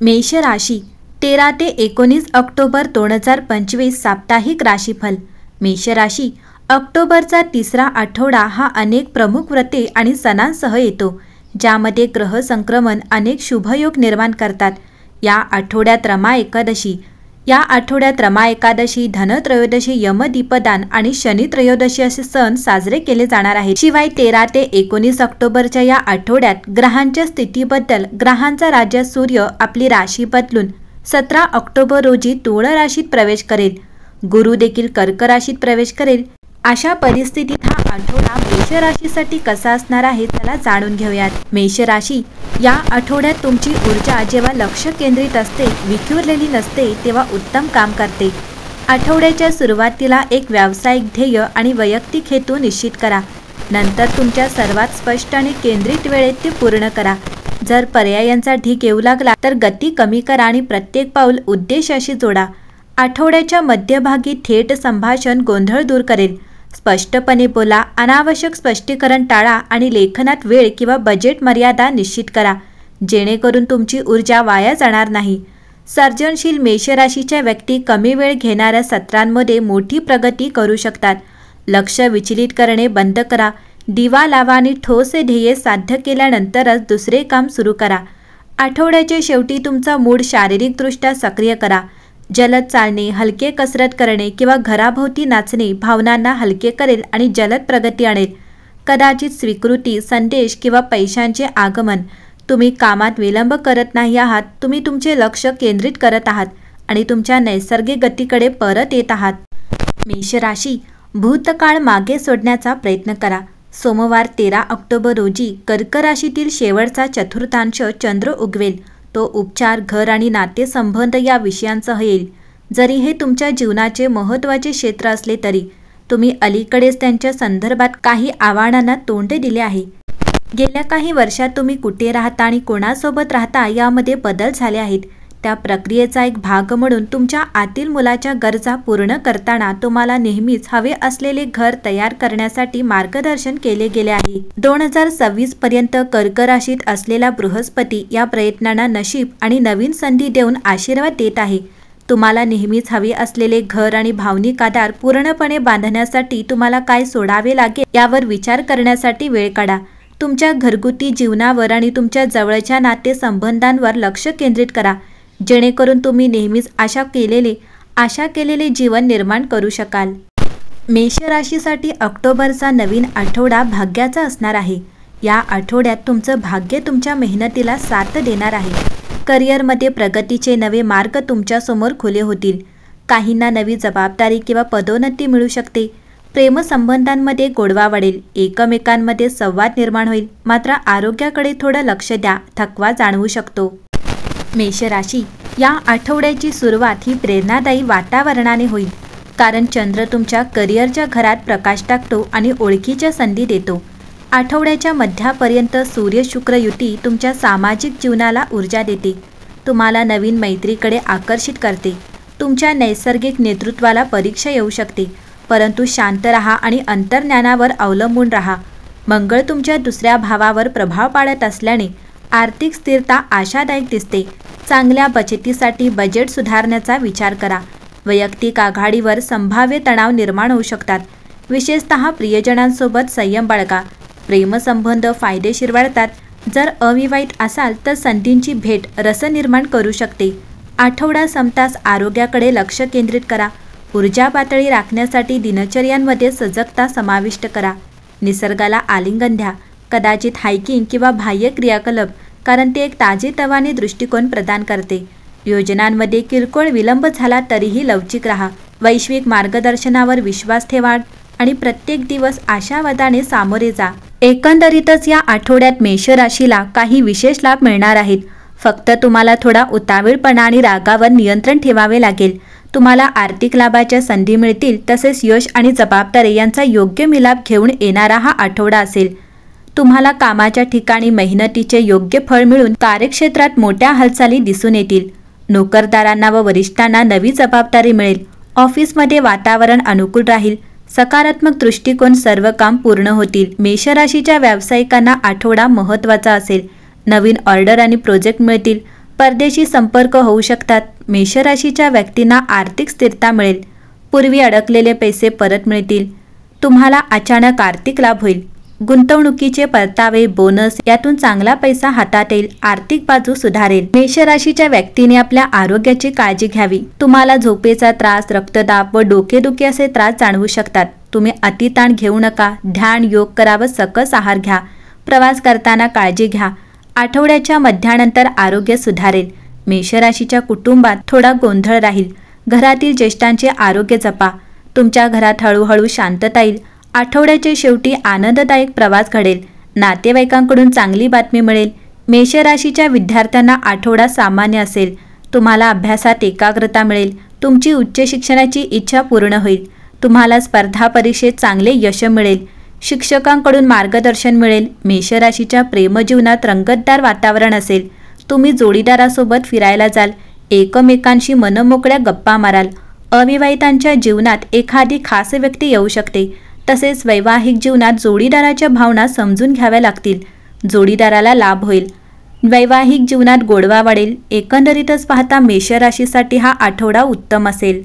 मेष राशी 13 ते 19 ऑक्टोबर 2025 साप्ताहिक राशीफल। मेष राशी ऑक्टोबरचा तिसरा आठवडा हा अनेक प्रमुख व्रते आणि सणांसह येतो, ज्यामध्ये ग्रह संक्रमण अनेक शुभयोग निर्माण करतात। या आठवड्यात रमा एकादशी, धनत्रयोदशी, यमदीपदान आणि शनी त्रयोदशी असे सण साजरे केले जाणार आहेत। शिवाय 13 ते 19 ऑक्टोबरच्या या आठवड्यात ग्रहांच्या स्थितीबद्दल ग्रहांचा राजा सूर्य आपली राशी बदलून 17 ऑक्टोबर रोजी तुळ राशीत प्रवेश करेल। गुरु देखील कर्क राशीत प्रवेश करेल। अशा परिस्थितीत हा आठवडा मेष राशीसाठी कसा असणार आहे चला जाणून घेऊयात। मेष राशी या आठवड्यात तुमची ऊर्जा जेव्हा लक्ष केंद्रित असते, विखुरलेली नसते, तेव्हा उत्तम काम करते। आठवड्याच्या सुरुवातीला एक व्यावसायिक ध्येय आणि वैयक्तिक हेतू निश्चित करा, नंतर तुमच्या सर्वात स्पष्ट आणि केंद्रित वेळेत ते पूर्ण करा। जर पर्यायांचा ढीग येऊ लागला तर गती कमी करा आणि प्रत्येक पाऊल उद्देशाशी जोडा। आठवड्याच्या मध्यभागी थेट संभाषण गोंधळ दूर करेल। स्पष्टपणे बोला, अनावश्यक स्पष्टीकरण टाळा आणि लेखनात वेळ किंवा बजेट मर्यादा निश्चित करा, जेणेकरून तुमची ऊर्जा वाया जाणार नाही। सर्जनशील मेष राशीच्या व्यक्ती कमी वेळ घेणाऱ्या सत्रांमध्ये मोठी प्रगती करू शकतात। लक्ष विचलित करणे बंद करा, दिवा लावा आणि ठोस ध्येय साध्य केल्यानंतरच दुसरे काम सुरू करा। आठवड्याच्या शेवटी तुमचा मूड शारीरिकदृष्ट्या सक्रिय करा। जलद चालणे, हलके कसरत करणे किंवा घराभोवती नाचणे भावनांना हलके करेल आणि जलद प्रगती आणेल। कदाचित स्वीकृती, संदेश किंवा पैशांचे आगमन। तुम्ही कामात विलंब करत नाही आहात, तुम्ही तुमचे लक्ष केंद्रित करत आहात आणि तुमच्या नैसर्गिक गतीकडे परत येत आहात। मेष राशी भूतकाळ मागे सोडण्याचा प्रयत्न करा। सोमवार 13 ऑक्टोबर रोजी कर्क राशीतील शेवटचा चतुर्थांश चंद्र उगवेल। तो उपचार, घर आणि नातेसंबंध या विषयांसह येईल। जरी हे तुमच्या जीवनाचे महत्त्वाचे क्षेत्र असले तरी तुम्ही अलीकडेच त्यांच्या संदर्भात काही आव्हानांना तोंड दिले आहे। गेल्या काही वर्षात तुम्ही कुठे राहता आणि कोणासोबत राहता यामध्ये बदल झाले आहेत। त्या प्रक्रियेचा एक भाग म्हणून तुमच्या आतील मुलाच्या गरजा पूर्ण करताना तुम्हाला नेहमीच हवे असलेले घर तयार करण्यासाठी मार्गदर्शन केले गेले आहे। 2026 पर्यंत कर्क राशीत असलेला बृहस्पती या प्रयत्नांना नशीब आणि नवीन संधी देऊन आशीर्वाद देत आहे। तुम्हाला नेहमीच हवे असलेले घर आणि भावनिक आधार पूर्णपणे बांधण्यासाठी तुम्हाला काय सोडावे लागेल यावर विचार करण्यासाठी वेळ काढा। तुमच्या घरगुती जीवनावर आणि तुमच्या जवळच्या नातेसंबंधांवर लक्ष केंद्रित करा, जेणेकरून तुम्ही नेहमीच आशा केलेले जीवन निर्माण करू शकाल। मेष राशीसाठी ऑक्टोबरचा नवीन आठवडा भाग्याचा असणार आहे। या आठवड्यात तुमचं भाग्य तुमच्या मेहनतीला साथ देणार आहे। करिअरमध्ये प्रगतीचे नवे मार्ग तुमच्यासमोर खुले होतील। काहींना नवी जबाबदारी किंवा पदोन्नती मिळू शकते। प्रेमसंबंधांमध्ये गोडवा वाढेल, एकमेकांमध्ये संवाद निर्माण होईल। मात्र आरोग्याकडे थोडं लक्ष द्या, थकवा जाणवू शकतो। मेष राशी या आठवड्याची सुरुवात ही प्रेरणादायी वातावरणाने होईल, कारण चंद्र तुमच्या करिअरच्या घरात प्रकाश टाकतो आणि ओळखीच्या संधी देतो। आठवड्याच्या मध्यापर्यंत सूर्य-शुक्र युती तुमच्या सामाजिक जीवनाला ऊर्जा देते, तुम्हाला नवीन मैत्रीकडे आकर्षित करते। तुमच्या नैसर्गिक नेतृत्वाला परीक्षा येऊ शकते, परंतु शांत राहा आणि अंतर्ज्ञानावर अवलंबून राहा। मंगळ तुमच्या दुसऱ्या भावावर प्रभाव पाडत असल्याने आर्थिक स्थिरता आशादायक दिसते। चांगल्या बचतीसाठी बजेट सुधारण्याचा विचार करा। वैयक्तिक आघाडीवर संभाव्य तणाव निर्माण होऊ शकतात, विशेषतः प्रियजनांसोबत संयम बाळगा। प्रेमसंबंध फायदेशीर वाढतात। जर अविवाहित असाल तर संधींची भेट रस निर्माण करू शकते। आठवडा संपताच आरोग्याकडे लक्ष केंद्रित करा। ऊर्जा पातळी राखण्यासाठी दिनचर्यांमध्ये सजगता समाविष्ट करा। निसर्गाला आलिंगन द्या, कदाचित हायकिंग किंवा बाह्य क्रियाकलाप, कारण ते एक ताजेतवाने दृष्टिकोन प्रदान करते। योजनांमध्ये किरकोळ विलंब झाला तरीही लवचिक राहा। वैश्विक मार्गदर्शनावर विश्वास ठेवा आणि प्रत्येक दिवस आशावादाने सामोरे जा। एकंदरीतच या आठवड्यात मेष राशीला काही विशेष लाभ मिळणार आहेत। फक्त तुम्हाला थोडा उतावीळपणा आणि रागावर नियंत्रण ठेवावे लागेल। तुम्हाला आर्थिक लाभाच्या संधी मिळतील, तसेच यश आणि जबाबदारी यांचा योग्य मिलाप घेऊन येणारा हा आठवडा असेल। तुम्हाला कामाच्या ठिकाणी मेहनतीचे योग्य फळ मिळून कार्यक्षेत्रात मोठ्या हालचाली दिसून येतील। नोकरदारांना व वरिष्ठांना नवी जबाबदारी मिळेल। ऑफिसमध्ये वातावरण अनुकूल राहील। सकारात्मक दृष्टिकोन सर्व काम पूर्ण होतील। मेष राशीच्या व्यावसायिकांना आठवडा महत्त्वाचा असेल। नवीन ऑर्डर आणि प्रोजेक्ट मिळतील। परदेशी संपर्क होऊ शकतात। मेषराशीच्या व्यक्तींना आर्थिक स्थिरता मिळेल। पूर्वी अडकलेले पैसे परत मिळतील। तुम्हाला अचानक आर्थिक लाभ होईल। गुंतवणुकीचे परतावे, बोनस यातून चांगला पैसा हातात येईल। आर्थिक बाजू सुधारेल। मेषराशीच्या व्यक्तीने आपल्या आरोग्याची काळजी घ्यावी। तुम्हाला झोपेचा त्रास, रक्तदाब व डोकेदुखी असे त्रास जाणवू शकतात। तुम्ही अतिताण घेऊ नका। ध्यान, योग करा व सकस आहार घ्या। प्रवास करताना काळजी घ्या। आठवड्याच्या मध्यानंतर आरोग्य सुधारेल। मेषराशीच्या कुटुंबात थोडा गोंधळ राहील। घरातील ज्येष्ठांचे आरोग्य जपा। तुमच्या घरात हळूहळू शांतता येईल। आठवड्याच्या शेवटी आनंददायक प्रवास घडेल। नातेवाईकांकडून चांगली बातमी मिळेल। मेषराशीच्या विद्यार्थ्यांना आठवडा सामान्य असेल। तुम्हाला अभ्यासात एकाग्रता मिळेल। तुमची उच्च शिक्षणाची इच्छा पूर्ण होईल। तुम्हाला स्पर्धा परीक्षेत चांगले यश मिळेल। शिक्षकांकडून मार्गदर्शन मिळेल। मेषराशीच्या प्रेमजीवनात रंगतदार वातावरण असेल। तुम्ही जोडीदारासोबत फिरायला जाल। एकमेकांशी मनमोकळ्या गप्पा माराल। अविवाहितांच्या जीवनात एखादी खास व्यक्ती येऊ शकते। तसेच वैवाहिक जीवनात जोडीदाराच्या भावना समजून घ्याव्या लागतील। जोडीदाराला लाभ होईल। वैवाहिक जीवनात गोडवा वाढेल। एकंदरीतच पाहता मेषराशीसाठी हा आठवडा उत्तम असेल।